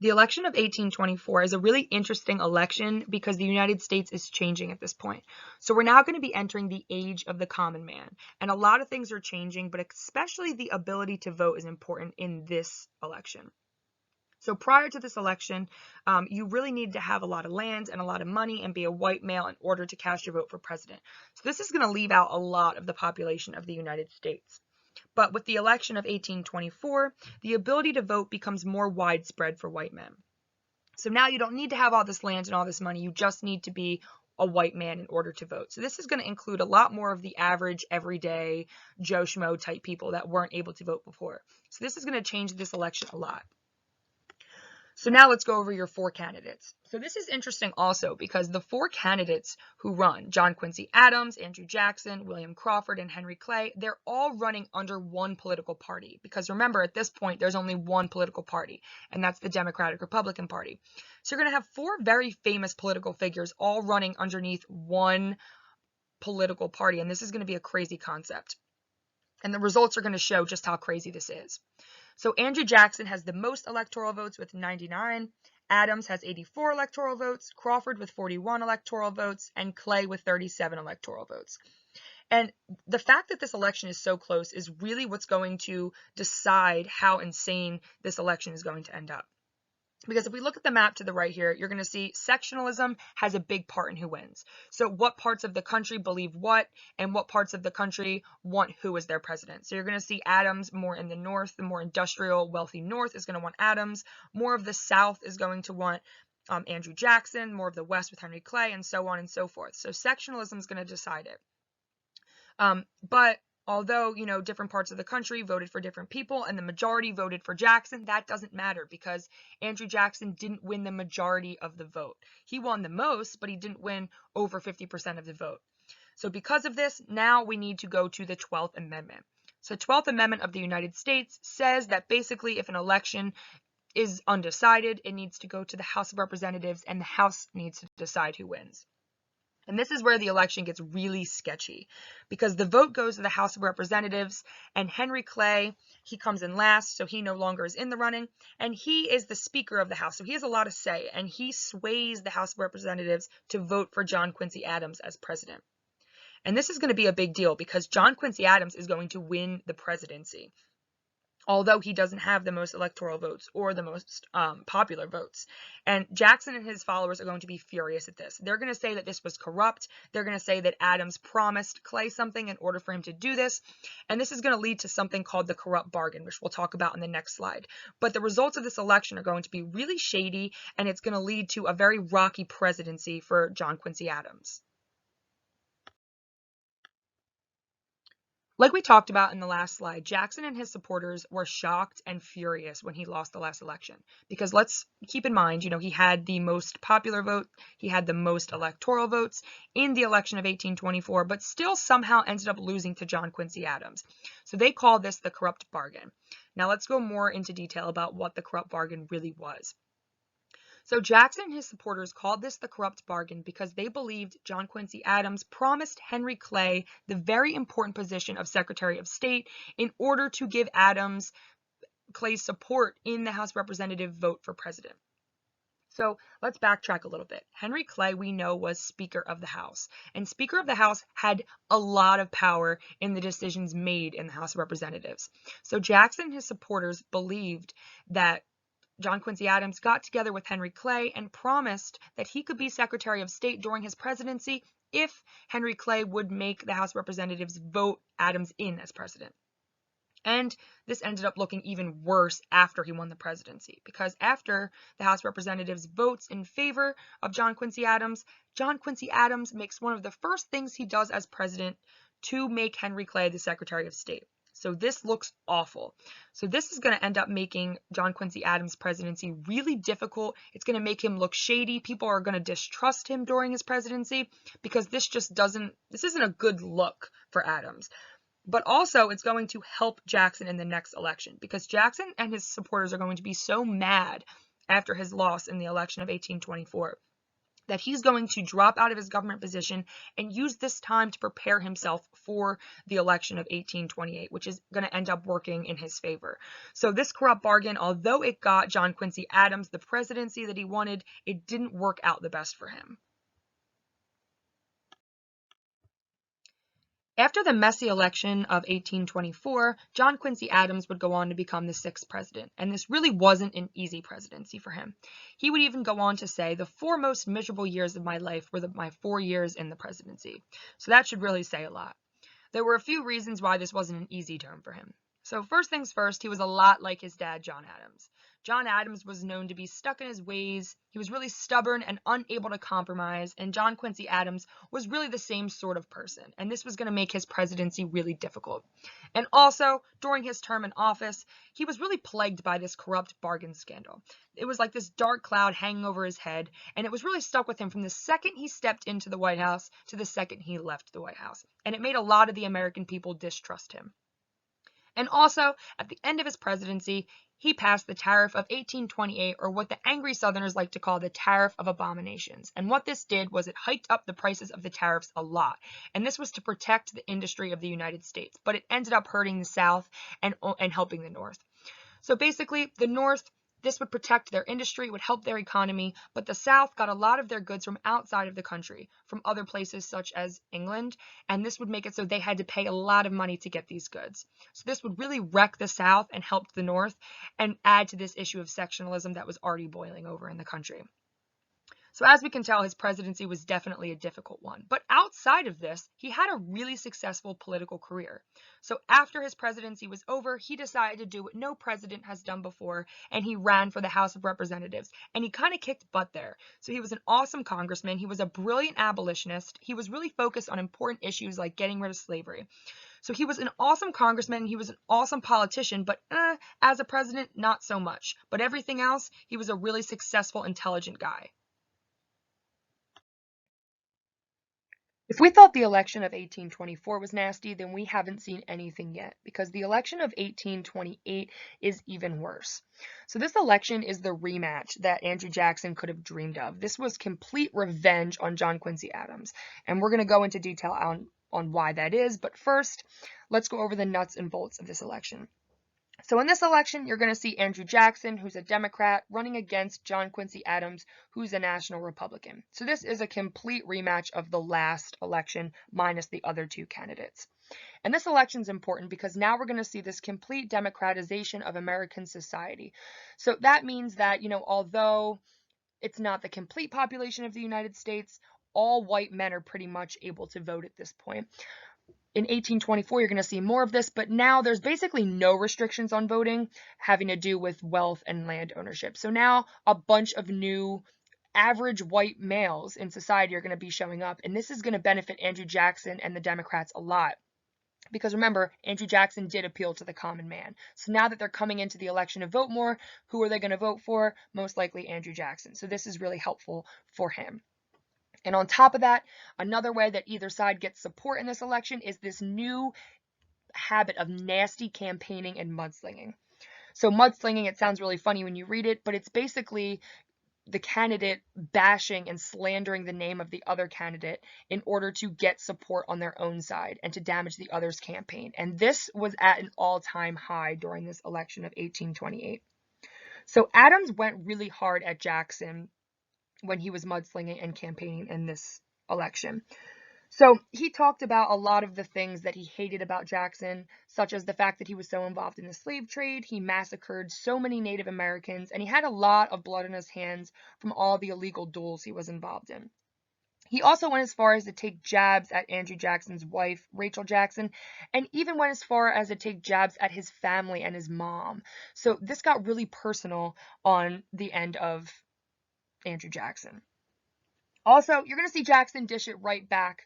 The election of 1824 is a really interesting election because the United States is changing at this point. So we're now going to be entering the age of the common man. And a lot of things are changing, but especially the ability to vote is important in this election. So prior to this election, you really need to have a lot of land and a lot of money and be a white male in order to cast your vote for president. So this is going to leave out a lot of the population of the United States. But with the election of 1824, the ability to vote becomes more widespread for white men. So now you don't need to have all this land and all this money. You just need to be a white man in order to vote. So this is going to include a lot more of the average, everyday, Joe Schmo type people that weren't able to vote before. So this is going to change this election a lot. So now let's go over your four candidates. So this is interesting also because the four candidates who run, John Quincy Adams, Andrew Jackson, William Crawford, and Henry Clay, they're all running under one political party. Because remember, at this point, there's only one political party, and that's the Democratic Republican Party. So you're going to have four very famous political figures all running underneath one political party, and this is going to be a crazy concept. And the results are going to show just how crazy this is. So Andrew Jackson has the most electoral votes with 99, Adams has 84 electoral votes, Crawford with 41 electoral votes, and Clay with 37 electoral votes. And the fact that this election is so close is really what's going to decide how insane this election is going to end up. Because if we look at the map to the right here, you're going to see sectionalism has a big part in who wins. So what parts of the country believe what, and what parts of the country want who as their president. So you're going to see Adams more in the north. The more industrial, wealthy north is going to want Adams. More of the south is going to want Andrew Jackson. More of the west with Henry Clay, and so on and so forth. So sectionalism is going to decide it. But although, different parts of the country voted for different people and the majority voted for Jackson, that doesn't matter because Andrew Jackson didn't win the majority of the vote. He won the most, but he didn't win over 50% of the vote. So because of this, now we need to go to the 12th Amendment. So 12th Amendment of the United States says that basically if an election is undecided, it needs to go to the House of Representatives and the House needs to decide who wins. And this is where the election gets really sketchy because the vote goes to the House of Representatives and Henry Clay, he comes in last, so he no longer is in the running, and he is the Speaker of the House, so he has a lot of say, and he sways the House of Representatives to vote for John Quincy Adams as president. And this is going to be a big deal because John Quincy Adams is going to win the presidency, although he doesn't have the most electoral votes or the most popular votes. And Jackson and his followers are going to be furious at this. They're going to say that this was corrupt. They're going to say that Adams promised Clay something in order for him to do this. And this is going to lead to something called the corrupt bargain, which we'll talk about in the next slide. But the results of this election are going to be really shady, and it's going to lead to a very rocky presidency for John Quincy Adams. Like we talked about in the last slide, Jackson and his supporters were shocked and furious when he lost the last election. Because let's keep in mind, he had the most popular vote, he had the most electoral votes in the election of 1824, but still somehow ended up losing to John Quincy Adams. So they call this the corrupt bargain. Now let's go more into detail about what the corrupt bargain really was. So Jackson and his supporters called this the corrupt bargain because they believed John Quincy Adams promised Henry Clay the very important position of Secretary of State in order to give Adams Clay's support in the House of Representatives vote for president. So let's backtrack a little bit. Henry Clay, we know, was Speaker of the House, and Speaker of the House had a lot of power in the decisions made in the House of Representatives. So Jackson and his supporters believed that John Quincy Adams got together with Henry Clay and promised that he could be Secretary of State during his presidency if Henry Clay would make the House of Representatives vote Adams in as president. And this ended up looking even worse after he won the presidency, because after the House of Representatives votes in favor of John Quincy Adams makes one of the first things he does as president to make Henry Clay the Secretary of State. So this looks awful. So this is going to end up making John Quincy Adams' presidency really difficult. It's going to make him look shady. People are going to distrust him during his presidency because this isn't a good look for Adams. But also it's going to help Jackson in the next election because Jackson and his supporters are going to be so mad after his loss in the election of 1824. that he's going to drop out of his government position and use this time to prepare himself for the election of 1828, which is going to end up working in his favor. So this corrupt bargain, although it got John Quincy Adams the presidency that he wanted, it didn't work out the best for him. After the messy election of 1824, John Quincy Adams would go on to become the 6th president, and this really wasn't an easy presidency for him. He would even go on to say, "The 4 most miserable years of my life were my 4 years in the presidency." So that should really say a lot. There were a few reasons why this wasn't an easy term for him. So first things first, he was a lot like his dad, John Adams. John Adams was known to be stuck in his ways. He was really stubborn and unable to compromise, and John Quincy Adams was really the same sort of person, and this was going to make his presidency really difficult. And also, during his term in office, he was really plagued by this corrupt bargain scandal. It was like this dark cloud hanging over his head, and it was really stuck with him from the second he stepped into the White House to the second he left the White House, and it made a lot of the American people distrust him. And also, at the end of his presidency, he passed the Tariff of 1828, or what the angry Southerners like to call the Tariff of Abominations. And what this did was it hiked up the prices of the tariffs a lot. And this was to protect the industry of the United States. But it ended up hurting the South and helping the North. So basically, the North, this would protect their industry, would help their economy, but the South got a lot of their goods from outside of the country, from other places such as England, and this would make it so they had to pay a lot of money to get these goods. So this would really wreck the South and help the North and add to this issue of sectionalism that was already boiling over in the country. So as we can tell, his presidency was definitely a difficult one. But outside of this, he had a really successful political career. So after his presidency was over, he decided to do what no president has done before, and he ran for the House of Representatives. And he kind of kicked butt there. So he was an awesome congressman. He was a brilliant abolitionist. He was really focused on important issues like getting rid of slavery. So he was an awesome congressman, he was an awesome politician, but as a president, not so much. But everything else, he was a really successful, intelligent guy. If we thought the election of 1824 was nasty, then we haven't seen anything yet, because the election of 1828 is even worse. So this election is the rematch that Andrew Jackson could have dreamed of. This was complete revenge on John Quincy Adams, and we're going to go into detail on why that is, but first, let's go over the nuts and bolts of this election. So in this election, you're going to see Andrew Jackson, who's a Democrat, running against John Quincy Adams, who's a national Republican. So this is a complete rematch of the last election, minus the other 2 candidates. And this election is important because now we're going to see this complete democratization of American society. So that means that, although it's not the complete population of the United States, all white men are pretty much able to vote at this point. In 1824, you're going to see more of this, but now there's basically no restrictions on voting having to do with wealth and land ownership. So now a bunch of new average white males in society are going to be showing up, and this is going to benefit Andrew Jackson and the Democrats a lot. Because remember, Andrew Jackson did appeal to the common man. So now that they're coming into the election to vote more, who are they going to vote for? Most likely Andrew Jackson. So this is really helpful for him. And on top of that, another way that either side gets support in this election is this new habit of nasty campaigning and mudslinging. So mudslinging, it sounds really funny when you read it, but it's basically the candidate bashing and slandering the name of the other candidate in order to get support on their own side and to damage the other's campaign. And this was at an all-time high during this election of 1828. So Adams went really hard at Jackson when he was mudslinging and campaigning in this election. So he talked about a lot of the things that he hated about Jackson, such as the fact that he was so involved in the slave trade, he massacred so many Native Americans, and he had a lot of blood on his hands from all the illegal duels he was involved in. He also went as far as to take jabs at Andrew Jackson's wife, Rachel Jackson, and even went as far as to take jabs at his family and his mom. So this got really personal on the end of Andrew Jackson. Also, you're going to see Jackson dish it right back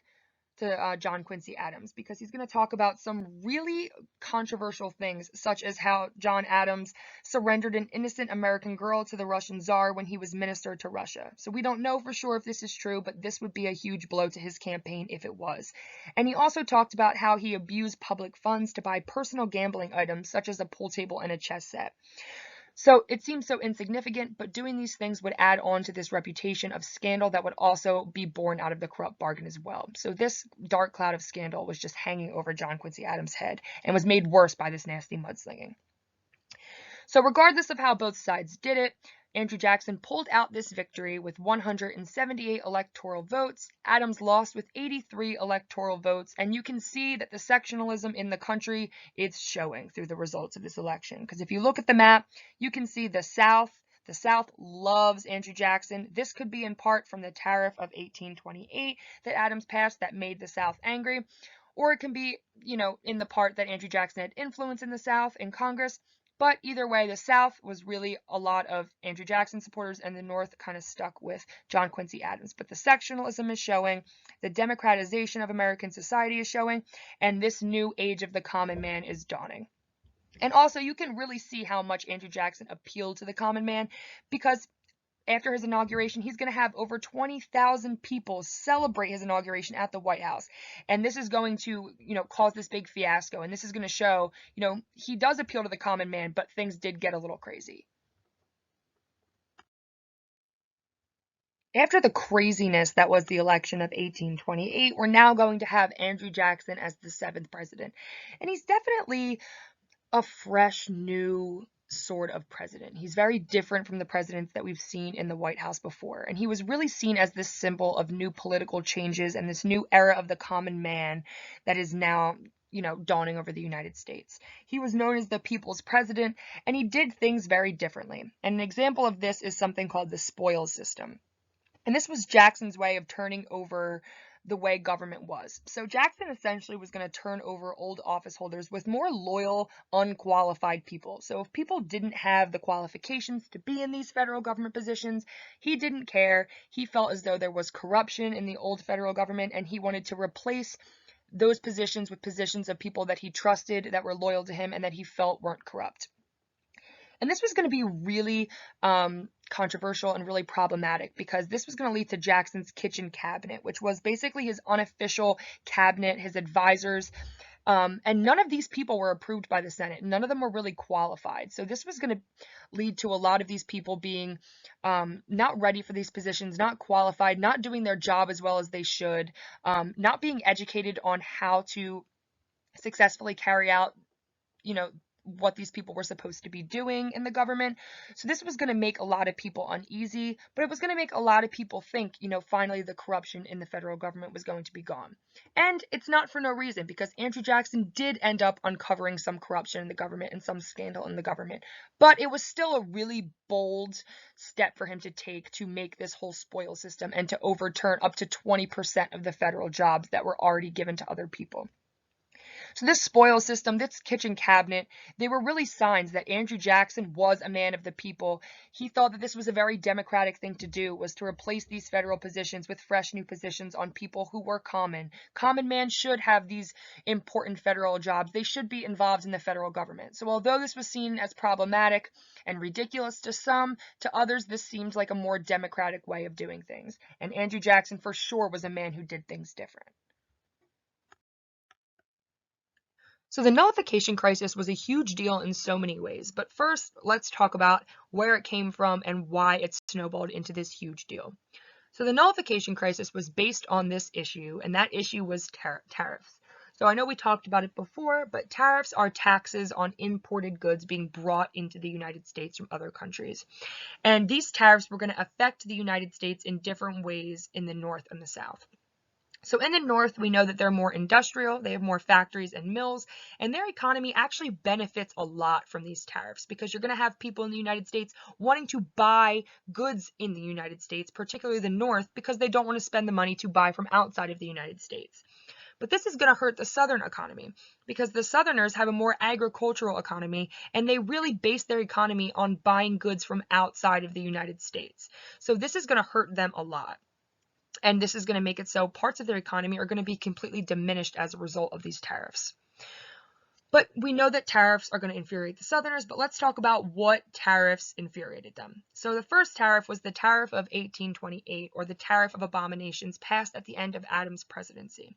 to John Quincy Adams, because he's going to talk about some really controversial things, such as how John Adams surrendered an innocent American girl to the Russian Tsar when he was minister to Russia. So we don't know for sure if this is true, but this would be a huge blow to his campaign if it was. And he also talked about how he abused public funds to buy personal gambling items, such as a pool table and a chess set. So it seems so insignificant, but doing these things would add on to this reputation of scandal that would also be born out of the corrupt bargain as well. So this dark cloud of scandal was just hanging over John Quincy Adams' head and was made worse by this nasty mudslinging. So regardless of how both sides did it, Andrew Jackson pulled out this victory with 178 electoral votes. Adams lost with 83 electoral votes, and you can see that the sectionalism in the country is showing through the results of this election. Because if you look at the map, you can see the South loves Andrew Jackson. This could be in part from the tariff of 1828 that Adams passed that made the South angry, or it can be, in the part that Andrew Jackson had influence in the South in Congress. But either way, the South was really a lot of Andrew Jackson supporters, and the North kind of stuck with John Quincy Adams. But the sectionalism is showing, the democratization of American society is showing, and this new age of the common man is dawning. And also, you can really see how much Andrew Jackson appealed to the common man, because after his inauguration, he's going to have over 20,000 people celebrate his inauguration at the White House. And this is going to, cause this big fiasco. And this is going to show, he does appeal to the common man, but things did get a little crazy. After the craziness that was the election of 1828, we're now going to have Andrew Jackson as the 7th president. And he's definitely a fresh, new sort of president. He's very different from the presidents that we've seen in the White House before. And he was really seen as this symbol of new political changes and this new era of the common man that is now, dawning over the United States. He was known as the people's president, and he did things very differently. And an example of this is something called the spoils system. And this was Jackson's way of turning over the way government was. So Jackson essentially was going to turn over old office holders with more loyal, unqualified people. So if people didn't have the qualifications to be in these federal government positions, he didn't care. He felt as though there was corruption in the old federal government, and he wanted to replace those positions with positions of people that he trusted, that were loyal to him, and that he felt weren't corrupt. And this was going to be really controversial and really problematic, because this was going to lead to Jackson's kitchen cabinet, which was basically his unofficial cabinet, his advisors. And none of these people were approved by the Senate. None of them were really qualified. So this was going to lead to a lot of these people being not ready for these positions, not qualified, not doing their job as well as they should, not being educated on how to successfully carry out, what these people were supposed to be doing in the government. So this was going to make a lot of people uneasy, but it was going to make a lot of people think, finally the corruption in the federal government was going to be gone. And it's not for no reason, because Andrew Jackson did end up uncovering some corruption in the government and some scandal in the government. But it was still a really bold step for him to take to make this whole spoil system and to overturn up to 20% of the federal jobs that were already given to other people. So this spoil system, this kitchen cabinet, they were really signs that Andrew Jackson was a man of the people. He thought that this was a very democratic thing to do, was to replace these federal positions with fresh new positions on people who were common. Common man should have these important federal jobs. They should be involved in the federal government. So although this was seen as problematic and ridiculous to some, to others this seemed like a more democratic way of doing things. And Andrew Jackson for sure was a man who did things different. So the nullification crisis was a huge deal in so many ways, but first let's talk about where it came from and why it snowballed into this huge deal. So the nullification crisis was based on this issue, and that issue was tariffs. So I know we talked about it before, but tariffs are taxes on imported goods being brought into the United States from other countries. And these tariffs were going to affect the United States in different ways in the North and the South. So in the North, we know that they're more industrial, they have more factories and mills, and their economy actually benefits a lot from these tariffs, because you're going to have people in the United States wanting to buy goods in the United States, particularly the North, because they don't want to spend the money to buy from outside of the United States. But this is going to hurt the Southern economy, because the Southerners have a more agricultural economy, and they really base their economy on buying goods from outside of the United States. So this is going to hurt them a lot. And this is going to make it so parts of their economy are going to be completely diminished as a result of these tariffs. But we know that tariffs are going to infuriate the Southerners, but let's talk about what tariffs infuriated them. So the first tariff was the Tariff of 1828, or the Tariff of Abominations, passed at the end of Adams' presidency.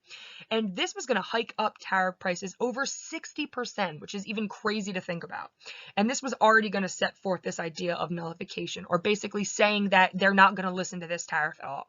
And this was going to hike up tariff prices over 60%, which is even crazy to think about. And this was already going to set forth this idea of nullification, or basically saying that they're not going to listen to this tariff at all.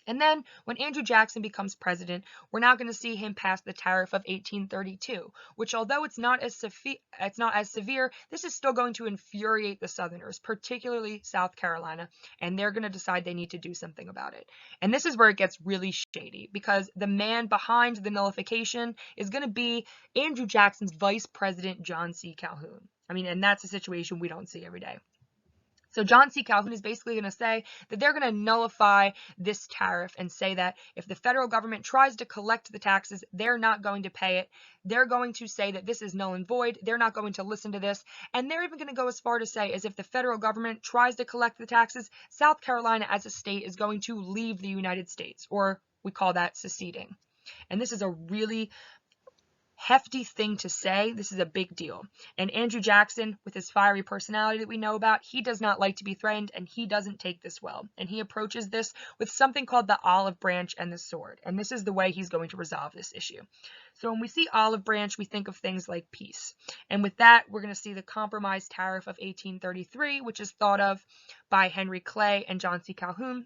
And then when Andrew Jackson becomes president, we're now going to see him pass the Tariff of 1832, which although it's not as severe, this is still going to infuriate the Southerners, particularly South Carolina, and they're going to decide they need to do something about it. And this is where it gets really shady, because the man behind the nullification is going to be Andrew Jackson's vice president, John C. Calhoun. I mean, and that's a situation we don't see every day. So John C. Calhoun is basically going to say that they're going to nullify this tariff and say that if the federal government tries to collect the taxes, they're not going to pay it. They're going to say that this is null and void. They're not going to listen to this. And they're even going to go as far to say as if the federal government tries to collect the taxes, South Carolina as a state is going to leave the United States, or we call that seceding. And this is a really hefty thing to say. This is a big deal. And Andrew Jackson, with his fiery personality that we know about, he does not like to be threatened, and he doesn't take this well. And he approaches this with something called the olive branch and the sword. And this is the way he's going to resolve this issue. So when we see olive branch, we think of things like peace. And with that, we're going to see the Compromise Tariff of 1833, which is thought of by Henry Clay and John C. Calhoun.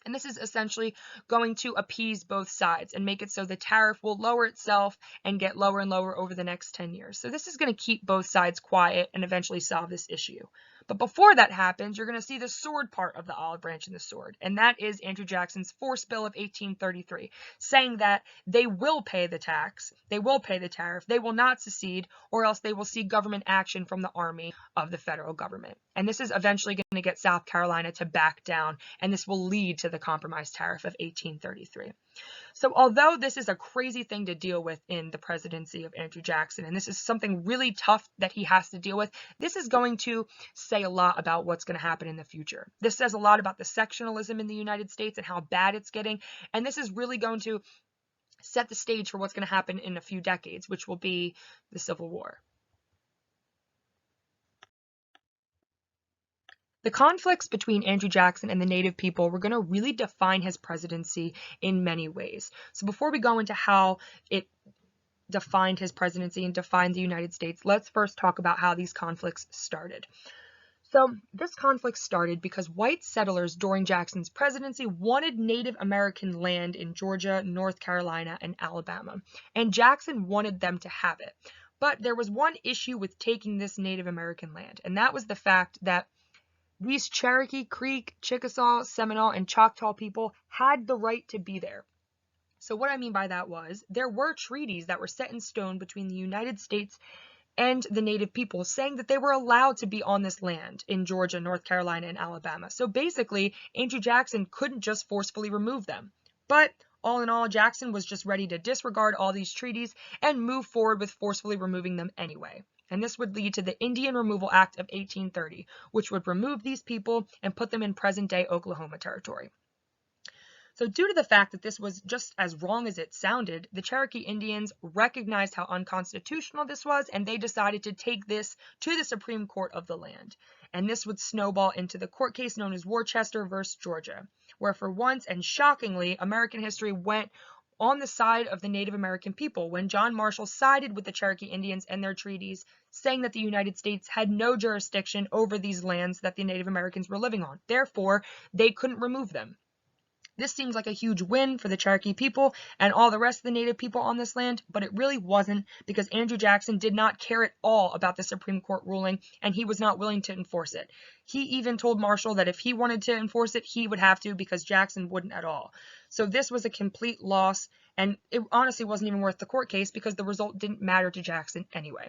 And this is essentially going to appease both sides and make it so the tariff will lower itself and get lower and lower over the next 10 years. So this is going to keep both sides quiet and eventually solve this issue. But before that happens, you're going to see the sword part of the olive branch and the sword. And that is Andrew Jackson's Force Bill of 1833, saying that they will pay the tax, they will pay the tariff, they will not secede, or else they will see government action from the army of the federal government. And this is eventually going to get South Carolina to back down, and this will lead to the Compromise Tariff of 1833. So although this is a crazy thing to deal with in the presidency of Andrew Jackson, and this is something really tough that he has to deal with, this is going to say a lot about what's going to happen in the future. This says a lot about the sectionalism in the United States and how bad it's getting, and this is really going to set the stage for what's going to happen in a few decades, which will be the Civil War. The conflicts between Andrew Jackson and the Native people were going to really define his presidency in many ways. So before we go into how it defined his presidency and defined the United States, let's first talk about how these conflicts started. So this conflict started because white settlers during Jackson's presidency wanted Native American land in Georgia, North Carolina, and Alabama, and Jackson wanted them to have it. But there was one issue with taking this Native American land, and that was the fact that these Cherokee, Creek, Chickasaw, Seminole, and Choctaw people had the right to be there. So what I mean by that was there were treaties that were set in stone between the United States and the Native people saying that they were allowed to be on this land in Georgia, North Carolina, and Alabama. So basically, Andrew Jackson couldn't just forcefully remove them. But all in all, Jackson was just ready to disregard all these treaties and move forward with forcefully removing them anyway. And this would lead to the Indian Removal Act of 1830, which would remove these people and put them in present-day Oklahoma territory. So due to the fact that this was just as wrong as it sounded, the Cherokee Indians recognized how unconstitutional this was, and they decided to take this to the Supreme Court of the land. And this would snowball into the court case known as Worcester versus Georgia, where for once and shockingly, American history went on the side of the Native American people when John Marshall sided with the Cherokee Indians and their treaties, saying that the United States had no jurisdiction over these lands that the Native Americans were living on. Therefore, they couldn't remove them. This seems like a huge win for the Cherokee people and all the rest of the Native people on this land, but it really wasn't, because Andrew Jackson did not care at all about the Supreme Court ruling, and he was not willing to enforce it. He even told Marshall that if he wanted to enforce it, he would have to, because Jackson wouldn't at all. So this was a complete loss, and it honestly wasn't even worth the court case because the result didn't matter to Jackson anyway.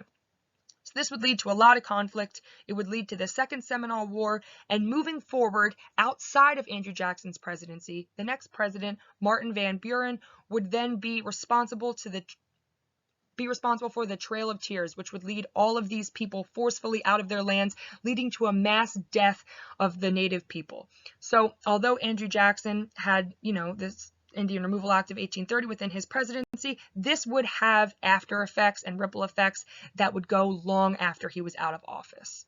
So this would lead to a lot of conflict. It would lead to the Second Seminole War, and moving forward outside of Andrew Jackson's presidency, the next president, Martin Van Buren, would then be responsible for the Trail of Tears, which would lead all of these people forcefully out of their lands, leading to a mass death of the Native people. So although Andrew Jackson had, this Indian Removal Act of 1830 within his presidency, this would have after effects and ripple effects that would go long after he was out of office.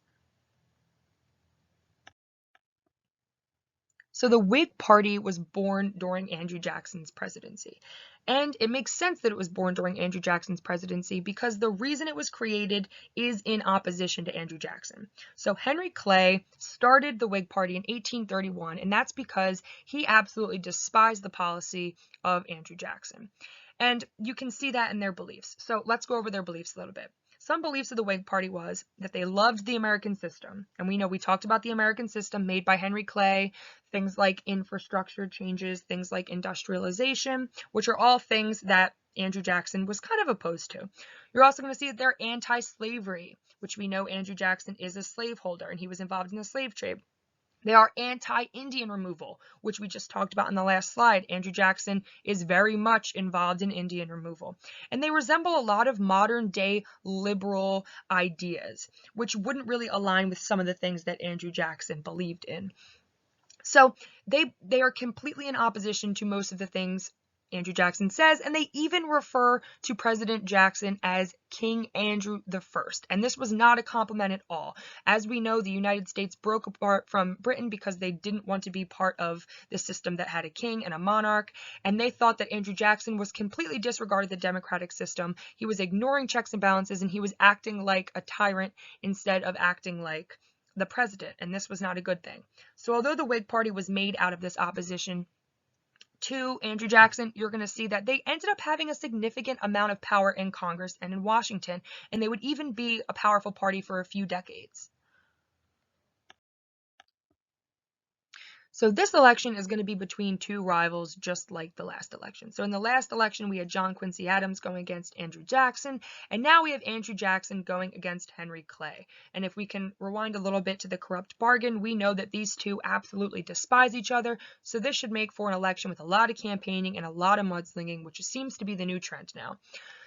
So the Whig Party was born during Andrew Jackson's presidency. And it makes sense that it was born during Andrew Jackson's presidency because the reason it was created is in opposition to Andrew Jackson. So Henry Clay started the Whig Party in 1831, and that's because he absolutely despised the policy of Andrew Jackson. And you can see that in their beliefs. So let's go over their beliefs a little bit. Some beliefs of the Whig Party was that they loved the American system. And we know we talked about the American system made by Henry Clay, things like infrastructure changes, things like industrialization, which are all things that Andrew Jackson was kind of opposed to. You're also going to see that they're anti-slavery, which we know Andrew Jackson is a slaveholder and he was involved in the slave trade. They are anti-Indian removal, which we just talked about in the last slide. Andrew Jackson is very much involved in Indian removal. And they resemble a lot of modern day liberal ideas, which wouldn't really align with some of the things that Andrew Jackson believed in. So they are completely in opposition to most of the things Andrew Jackson says, and they even refer to President Jackson as King Andrew I. And this was not a compliment at all. As we know, the United States broke apart from Britain because they didn't want to be part of the system that had a king and a monarch, and they thought that Andrew Jackson was completely disregarded the democratic system. He was ignoring checks and balances, and he was acting like a tyrant instead of acting like the president, and this was not a good thing. So although the Whig Party was made out of this opposition to Andrew Jackson, you're going to see that they ended up having a significant amount of power in Congress and in Washington, and they would even be a powerful party for a few decades. So this election is going to be between two rivals, just like the last election. So in the last election, we had John Quincy Adams going against Andrew Jackson, and now we have Andrew Jackson going against Henry Clay. And if we can rewind a little bit to the corrupt bargain, we know that these two absolutely despise each other, so this should make for an election with a lot of campaigning and a lot of mudslinging, which seems to be the new trend now.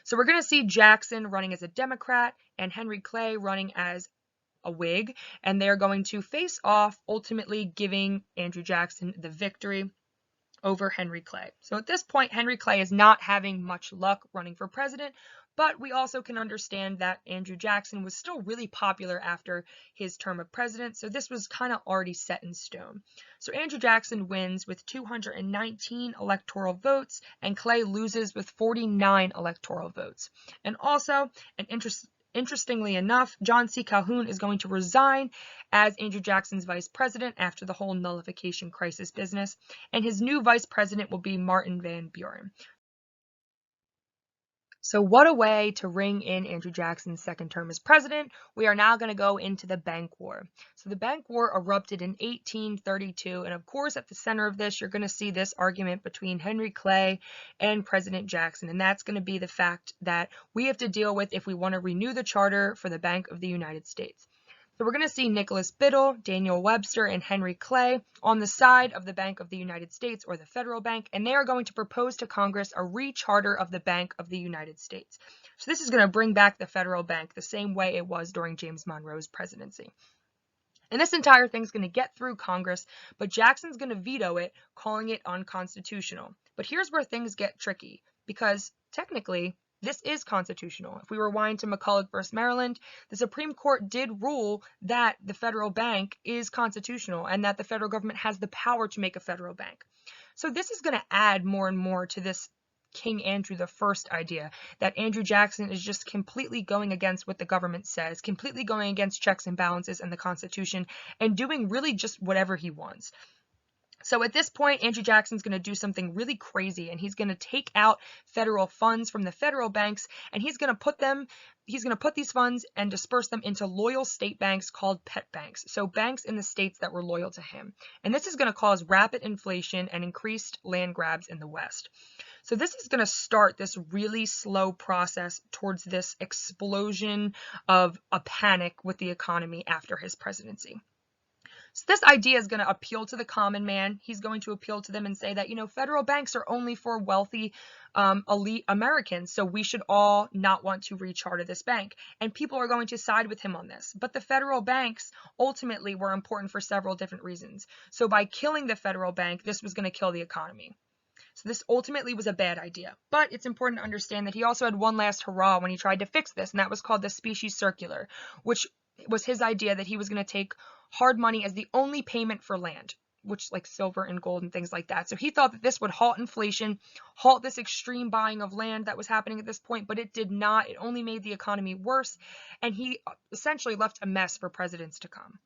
So we're going to see Jackson running as a Democrat and Henry Clay running as a Whig, and they're going to face off, ultimately giving Andrew Jackson the victory over Henry Clay. So at this point, Henry Clay is not having much luck running for president, but we also can understand that Andrew Jackson was still really popular after his term of president, so this was kind of already set in stone. So Andrew Jackson wins with 219 electoral votes, and Clay loses with 49 electoral votes. And also, interestingly enough, John C. Calhoun is going to resign as Andrew Jackson's vice president after the whole nullification crisis business, and his new vice president will be Martin Van Buren. So what a way to ring in Andrew Jackson's second term as president. We are now going to go into the Bank War. So the Bank War erupted in 1832, and of course at the center of this you're going to see this argument between Henry Clay and President Jackson, and that's going to be the fact that we have to deal with if we want to renew the charter for the Bank of the United States. So we're going to see Nicholas Biddle, Daniel Webster, and Henry Clay on the side of the Bank of the United States, or the federal bank, and they are going to propose to Congress a re-charter of the Bank of the United States. So this is going to bring back the federal bank the same way it was during James Monroe's presidency. And this entire thing's going to get through Congress, but Jackson's going to veto it, calling it unconstitutional. But here's where things get tricky, because technically, this is constitutional. If we rewind to McCulloch v. Maryland, the Supreme Court did rule that the federal bank is constitutional and that the federal government has the power to make a federal bank. So this is going to add more and more to this King Andrew I idea, that Andrew Jackson is just completely going against what the government says, completely going against checks and balances and the Constitution, and doing really just whatever he wants. So at this point, Andrew Jackson's going to do something really crazy, and he's going to take out federal funds from the federal banks, and he's going to put these funds and disperse them into loyal state banks called pet banks. So banks in the states that were loyal to him. And this is going to cause rapid inflation and increased land grabs in the West. So this is going to start this really slow process towards this explosion of a panic with the economy after his presidency. So this idea is going to appeal to the common man. He's going to appeal to them and say that, federal banks are only for wealthy, elite Americans, so we should all not want to recharter this bank. And people are going to side with him on this. But the federal banks ultimately were important for several different reasons. So by killing the federal bank, this was going to kill the economy. So this ultimately was a bad idea. But it's important to understand that he also had one last hurrah when he tried to fix this, and that was called the species circular, which was his idea that he was going to take hard money as the only payment for land, which like silver and gold and things like that. So he thought that this would halt inflation, halt this extreme buying of land that was happening at this point, but it did not. It only made the economy worse, and he essentially left a mess for presidents to come.